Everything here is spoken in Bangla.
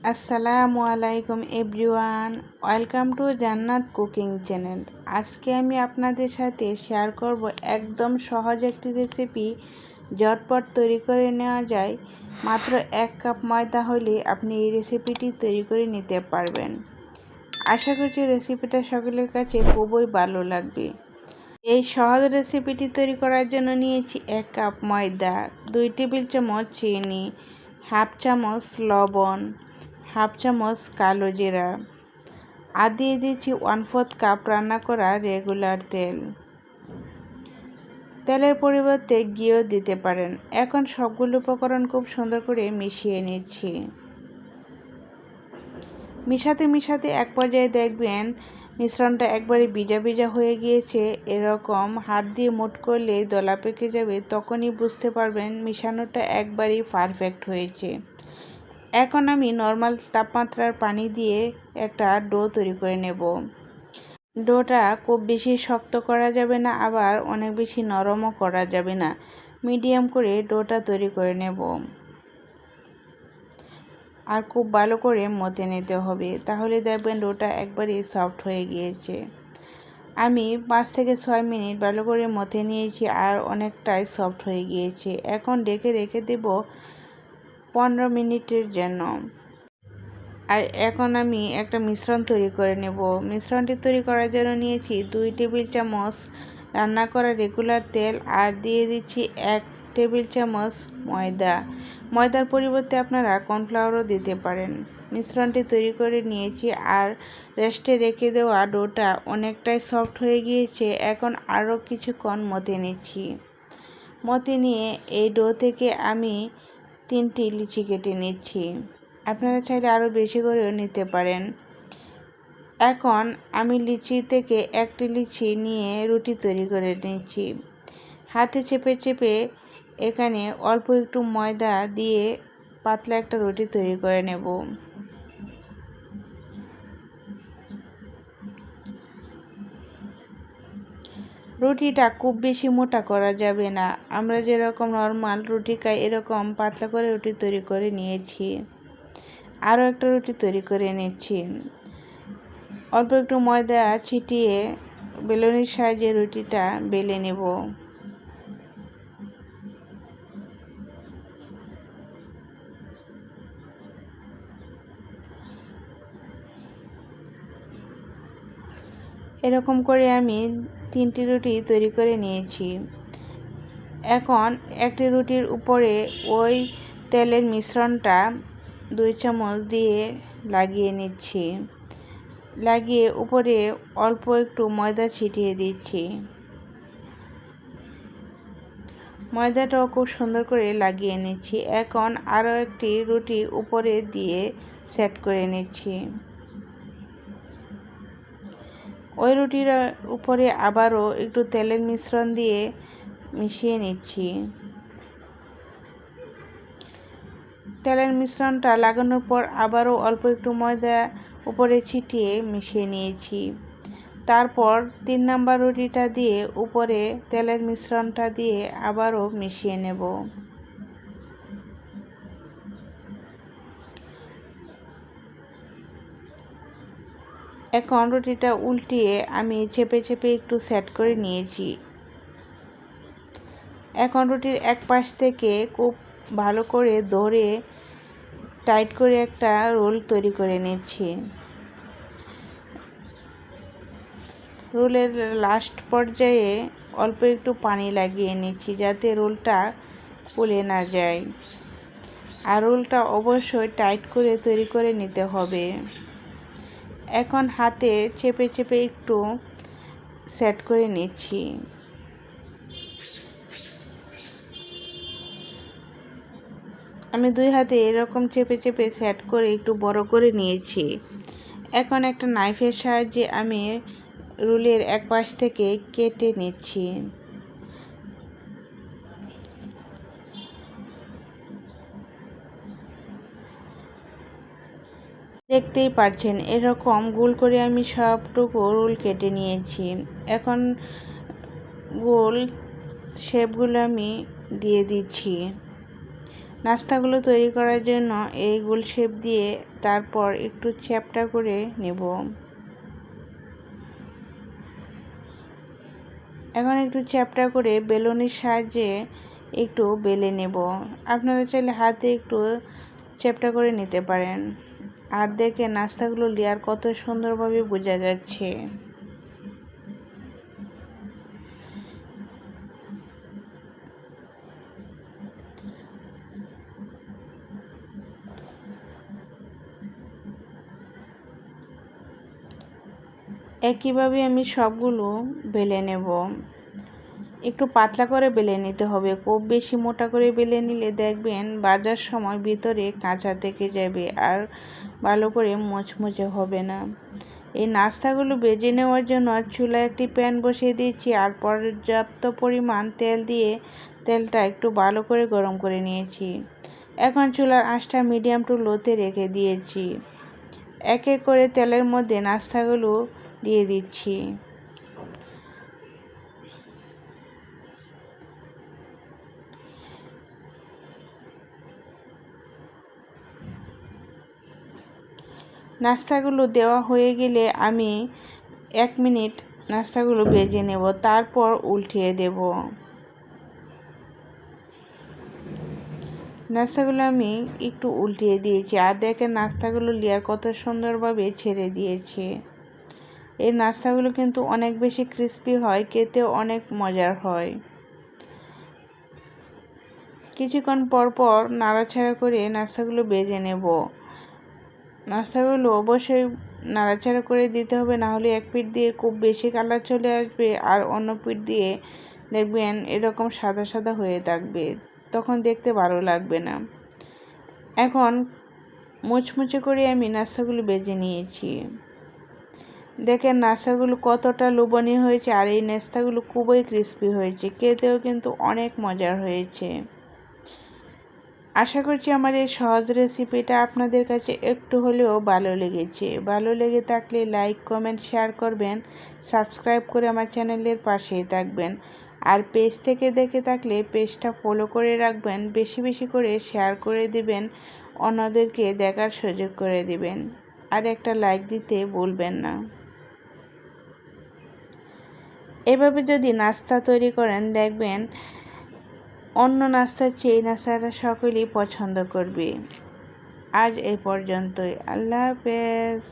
আসসালামু আলাইকুম এভরিওয়ান, ওয়েলকাম টু জান্নাত কুকিং চ্যানেল। আজকে আমি আপনাদের সাথে শেয়ার করব একদম সহজ একটি রেসিপি। ঝটপট তৈরি করে নেওয়া যায়। মাত্র 1 কাপ ময়দা হলে আপনি এই রেসিপিটি তৈরি করে নিতে পারবেন। আশা করছি রেসিপিটা সকলের কাছে খুবই ভালো লাগবে। এই সহজ রেসিপিটি তৈরি করার জন্য নিয়েছি 1 কাপ ময়দা, 2 টেবিল চামচ চিনি, হাফ চামচ লবণ, হাফ চামচ কালো জিরা, আর দিয়ে দিচ্ছি 1/4 কাপ রান্না করা রেগুলার তেল। তেলের পরিবর্তে ঘিও দিতে পারেন। এখন সবগুলো উপকরণ খুব সুন্দর করে মিশিয়ে নিচ্ছি। মিশাতে এক পর্যায়ে দেখবেন মিশ্রণটা একবারে ভিজা ভিজা হয়ে গিয়েছে। এরকম হাত দিয়ে মুঠ করলে দলা পেকে যাবে, তখনই বুঝতে পারবেন মিশানোটা একবারেই পারফেক্ট হয়েছে। এখন আমি নর্মাল তাপমাত্রার পানি দিয়ে একটা ডো তৈরি করে নেব। ডোটা খুব বেশি শক্ত করা যাবে না, আবার অনেক বেশি নরমও করা যাবে না। মিডিয়াম করে ডোটা তৈরি করে নেব, আর খুব ভালো করে মথে নিতে হবে, তাহলে দেখবেন ডোটা একবারে সফট হয়ে গিয়েছে। আমি 5 থেকে 6 মিনিট ভালো করে মথে নিয়েছি, আর অনেকটাই সফট হয়ে গিয়েছে। এখন ঢেকে রেখে দেব 15 মিনিটের জন্য। আর এখন আমি একটা মিশ্রণ তৈরি করে নেব। মিশ্রণটি তৈরি করার জন্য নিয়েছি 2 টেবিল চামচ রান্না করা রেগুলার তেল, আর দিয়ে দিচ্ছি 1 টেবিল চামচ ময়দা। ময়দার পরিবর্তে আপনারা কর্নফ্লাওয়ারও দিতে পারেন। মিশ্রণটি তৈরি করে নিয়েছি, আর রেস্টে রেখে দেওয়া ডোটা অনেকটাই সফট হয়ে গিয়েছে। এখন আরও কিছুক্ষণ মথে নিচ্ছি। মথে নিয়ে এই ডো থেকে আমি 3টি লিচি কেটে নিচ্ছি। আপনারা চাইলে আরও বেশি করেও নিতে পারেন। এখন আমি লিচি থেকে একটি লিচি নিয়ে রুটি তৈরি করে নিচ্ছি। হাতে চেপে চেপে এখানে অল্প একটু ময়দা দিয়ে পাতলা একটা রুটি তৈরি করে নেব। রুটিটা খুব বেশি মোটা করা যাবে না। আমরা যেরকম নর্মাল রুটি খাই এরকম পাতলা করে রুটি তৈরি করে নিয়েছি। আরও একটা রুটি তৈরি করে নিচ্ছি। অল্প একটু ময়দা ছিটিয়ে বেলুনির সাহায্যে রুটিটা বেলে নেব। এরকম করে আমি 3টি রুটি তৈরি করে নিয়েছি। এখন একটি রুটির উপরে ওই তেলের মিশ্রণটা 2 চামচ দিয়ে লাগিয়ে নিচ্ছি। লাগিয়ে উপরে অল্প একটু ময়দা ছিটিয়ে দিচ্ছি। ময়দাটাও খুব সুন্দর করে লাগিয়ে নিচ্ছি। এখন আরও একটি রুটি উপরে দিয়ে সেট করে নিচ্ছি। ওই রুটির উপরে আবারও একটু তেলের মিশ্রণ দিয়ে মিশিয়ে নিচ্ছি। তেলের মিশ্রণটা লাগানোর পর আবারও অল্প একটু ময়দা উপরে ছিটিয়ে মিশিয়ে নিয়েছি। তারপর 3 নাম্বার রুটিটা দিয়ে উপরে তেলের মিশ্রণটা দিয়ে আবারও মিশিয়ে নেব। এখন রুটিটা উল্টিয়ে আমি চেপে চেপে একটু সেট করে নিয়েছি। এখন রুটির এক পাশ থেকে খুব ভালো করে ধরে টাইট করে একটা রোল তৈরি করে নিচ্ছি। রোলের লাস্ট পর্যায়ে অল্প একটু পানি লাগিয়ে নিচ্ছি, যাতে রোলটা খুলে না যায়। আর রোলটা অবশ্যই টাইট করে তৈরি করে নিতে হবে। এখন হাতে চেপে চেপে একটু সেট করে নিচ্ছি। আমি 2 হাতে এরকম চেপে চেপে সেট করে একটু বড় করে নিয়েছি। এখন একটা নাইফের সাহায্যে আমি রোলের এক পাশ থেকে কেটে নিচ্ছি। দেখতেই পাচ্ছেন এরকম গোল করে আমি সবটুকু রোল কেটে নিয়েছি। এখন গোল শেপগুলো আমি দিয়ে দিচ্ছি। নাস্তাগুলো তৈরি করার জন্য এই গোল শেপ দিয়ে তারপর একটু চ্যাপ্টা করে নেব। এখন একটু চ্যাপ্টা করে বেলুনির সাহায্যে একটু বেলে নেব। আপনারা চাইলে হাতে একটু চ্যাপ্টা করে নিতে পারেন। আর দেখে নাস্তাগুলো লেয়ার কত সুন্দরভাবে বোঝা যাচ্ছে। একইভাবে আমি সবগুলো বেলে নেব। একটু পাতলা করে বেলে নিতে হবে, খুব বেশি মোটা করে বেলে নিলে দেখবেন ভাজার সময় ভিতরে কাঁচা থেকে যাবে আর ভালো করে মুচমুচে হবে না। এই নাস্তাগুলো ভেজে নেওয়ার জন্য চুলায় একটি প্যান বসিয়ে দিয়েছি আর পর্যাপ্ত পরিমাণ তেল দিয়ে তেলটা একটু ভালো করে গরম করে নিয়েছি। এখন চুলার আঁচটা মিডিয়াম টু লোতে রেখে দিয়েছি। এক এক করে তেলের মধ্যে নাস্তাগুলো দিয়ে দিচ্ছি। নাস্তাগুলো দেওয়া হয়ে গেলে আমি 1 মিনিট নাস্তাগুলো ভেজে নেব, তারপর উল্টিয়ে দেব। নাস্তাগুলো আমি একটু উল্টিয়ে দিয়েছি আর দেখেন নাস্তাগুলো লেয়ার কত সুন্দরভাবে ছেড়ে দিয়েছে। এই নাস্তাগুলো কিন্তু অনেক বেশি ক্রিস্পি হয়, খেতেও অনেক মজার হয়। কিছুক্ষণ পর পর নাড়াচাড়া করে নাস্তাগুলো ভেজে নেব। নাস্তাগুলো অবশ্যই নাড়াচাড়া করে দিতে হবে, না হলে এক পিঠ দিয়ে খুব বেশি কালার চলে আসবে আর অন্য পিঠ দিয়ে দেখবেন এরকম সাদা সাদা হয়ে থাকবে, তখন দেখতে ভালো লাগবে না। এখন মুচমুচে করে আমি নাস্তাগুলো ভেজে নিয়েছি। দেখেন নাস্তাগুলো কতটা লোভনীয় হয়েছে আর এই নাস্তাগুলো খুবই ক্রিস্পি হয়েছে, খেতেও কিন্তু অনেক মজার হয়েছে। আশা করছি আমার এই সহজ রেসিপিটা আপনাদের কাছে একটু হলেও ভালো লেগেছে। ভালো লেগে থাকলে লাইক, কমেন্ট, শেয়ার করবেন, সাবস্ক্রাইব করে আমার চ্যানেলের পাশেই থাকবেন। আর পেজ থেকে দেখে থাকলে পেজটা ফলো করে রাখবেন, বেশি বেশি করে শেয়ার করে দিবেন, অন্যদেরকে দেখার সুযোগ করে দিবেন। আর একটা লাইক দিতে ভুলবেন না। এভাবে যদি নাস্তা তৈরি করেন দেখবেন অন্য নাস্তার চেয়ে নাস্তাটা সকলেই পছন্দ করবে। আজ এই পর্যন্তই। আল্লাহ হাফেজ।